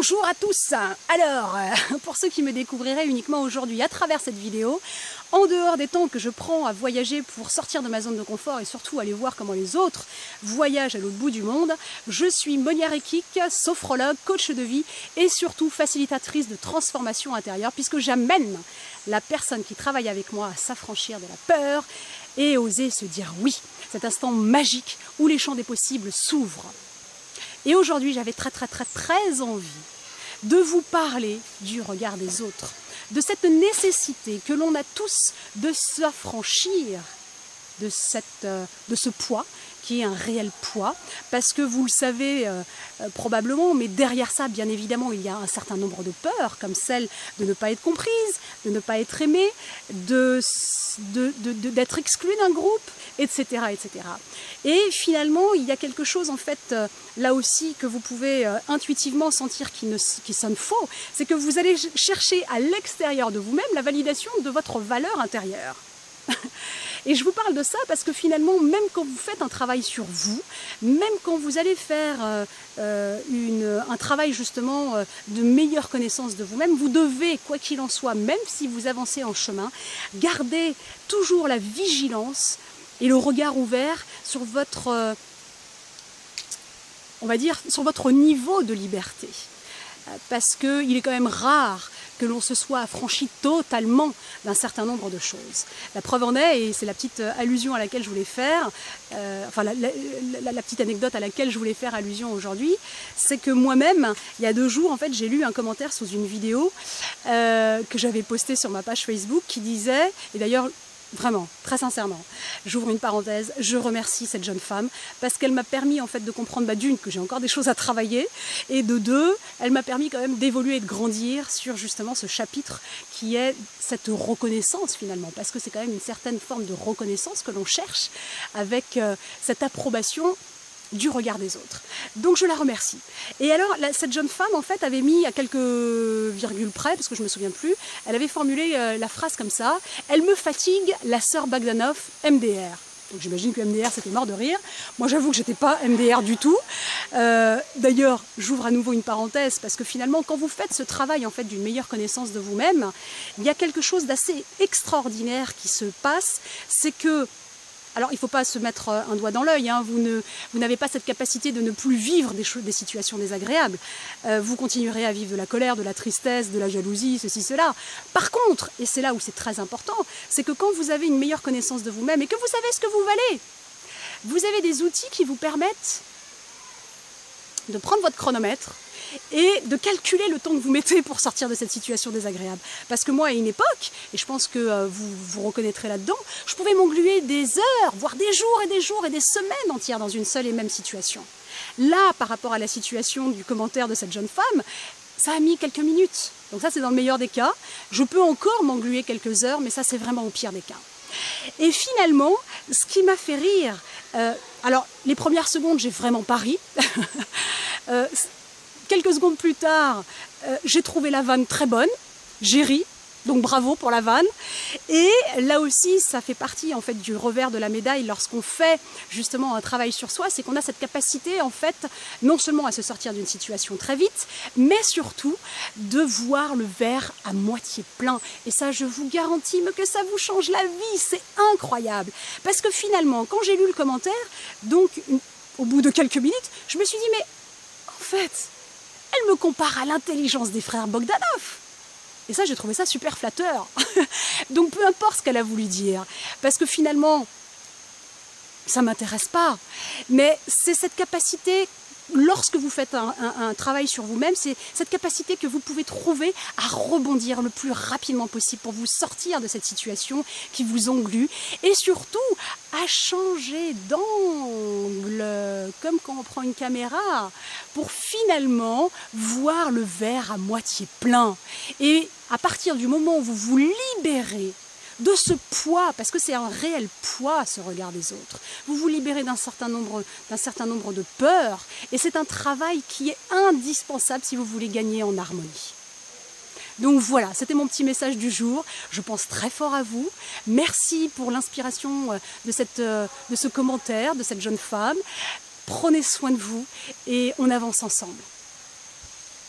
Bonjour à tous. Alors, pour ceux qui me découvriraient uniquement aujourd'hui à travers cette vidéo, en dehors des temps que je prends à voyager pour sortir de ma zone de confort et surtout aller voir comment les autres voyagent à l'autre bout du monde, je suis Monia Rekik, sophrologue, coach de vie et surtout facilitatrice de transformation intérieure puisque j'amène la personne qui travaille avec moi à s'affranchir de la peur et oser se dire oui, cet instant magique où les champs des possibles s'ouvrent. Et aujourd'hui, j'avais très envie de vous parler du regard des autres, de cette nécessité que l'on a tous de s'affranchir de ce poids, qui est un réel poids, parce que vous le savez probablement, mais derrière ça, bien évidemment, il y a un certain nombre de peurs, comme celle de ne pas être comprise, de ne pas être aimée, d'être exclu d'un groupe, etc., etc. Et finalement, il y a quelque chose, en fait, là aussi, que vous pouvez intuitivement sentir qui sonne faux, c'est que vous allez chercher à l'extérieur de vous-même la validation de votre valeur intérieure. Et je vous parle de ça parce que finalement, même quand vous faites un travail sur vous, même quand vous allez faire un travail justement de meilleure connaissance de vous-même, vous devez, quoi qu'il en soit, même si vous avancez en chemin, garder toujours la vigilance et le regard ouvert sur votre, on va dire, sur votre niveau de liberté. Parce qu'il est quand même rare que l'on se soit affranchi totalement d'un certain nombre de choses. La preuve en est, et c'est la petite allusion à laquelle je voulais faire, la petite anecdote à laquelle je voulais faire allusion aujourd'hui, c'est que moi-même, il y a 2 jours, en fait, j'ai lu un commentaire sous une vidéo que j'avais postée sur ma page Facebook qui disait, et d'ailleurs, vraiment, très sincèrement, j'ouvre une parenthèse, je remercie cette jeune femme parce qu'elle m'a permis en fait de comprendre d'une, que j'ai encore des choses à travailler et de 2, elle m'a permis quand même d'évoluer et de grandir sur justement ce chapitre qui est cette reconnaissance finalement, parce que c'est quand même une certaine forme de reconnaissance que l'on cherche avec cette approbation du regard des autres. Donc je la remercie. Et alors cette jeune femme en fait avait mis à quelques virgules près, parce que je me souviens plus, elle avait formulé la phrase comme ça: elle me fatigue, la sœur Bogdanov, MDR. Donc j'imagine que MDR c'était mort de rire. Moi j'avoue que j'étais pas MDR du tout. D'ailleurs j'ouvre à nouveau une parenthèse parce que finalement quand vous faites ce travail en fait d'une meilleure connaissance de vous-même, il y a quelque chose d'assez extraordinaire qui se passe, c'est que alors, il ne faut pas se mettre un doigt dans l'œil, hein. Vous n'avez pas cette capacité de ne plus vivre des situations désagréables. Vous continuerez à vivre de la colère, de la tristesse, de la jalousie, ceci, cela. Par contre, et c'est là où c'est très important, c'est que quand vous avez une meilleure connaissance de vous-même et que vous savez ce que vous valez, vous avez des outils qui vous permettent de prendre votre chronomètre et de calculer le temps que vous mettez pour sortir de cette situation désagréable. Parce que moi, à une époque, et je pense que vous vous reconnaîtrez là-dedans, je pouvais m'engluer des heures, voire des jours et des semaines entières dans une seule et même situation. Là, par rapport à la situation du commentaire de cette jeune femme, ça a mis quelques minutes. Donc ça, c'est dans le meilleur des cas. Je peux encore m'engluer quelques heures, mais ça, c'est vraiment au pire des cas. Et finalement, ce qui m'a fait rire, alors les premières secondes, j'ai vraiment pas ri. Quelques secondes plus tard, j'ai trouvé la vanne très bonne, j'ai ri, donc bravo pour la vanne. Et là aussi, ça fait partie en fait du revers de la médaille lorsqu'on fait justement un travail sur soi, c'est qu'on a cette capacité en fait non seulement à se sortir d'une situation très vite, mais surtout de voir le verre à moitié plein. Et ça, je vous garantis que ça vous change la vie, c'est incroyable. Parce que finalement, quand j'ai lu le commentaire, donc au bout de quelques minutes, je me suis dit mais en fait, elle me compare à l'intelligence des frères Bogdanov. Et ça, j'ai trouvé ça super flatteur. Donc peu importe ce qu'elle a voulu dire, parce que finalement, ça ne m'intéresse pas. Mais c'est cette capacité, lorsque vous faites un travail sur vous-même, c'est cette capacité que vous pouvez trouver à rebondir le plus rapidement possible pour vous sortir de cette situation qui vous englue et surtout à changer d'angle, comme quand on prend une caméra, pour finalement voir le verre à moitié plein. Et à partir du moment où vous vous libérez de ce poids, parce que c'est un réel poids ce regard des autres, vous vous libérez d'un certain nombre de peurs, et c'est un travail qui est indispensable si vous voulez gagner en harmonie. Donc voilà, c'était mon petit message du jour. Je pense très fort à vous. Merci pour l'inspiration de ce commentaire, de cette jeune femme. Prenez soin de vous et on avance ensemble.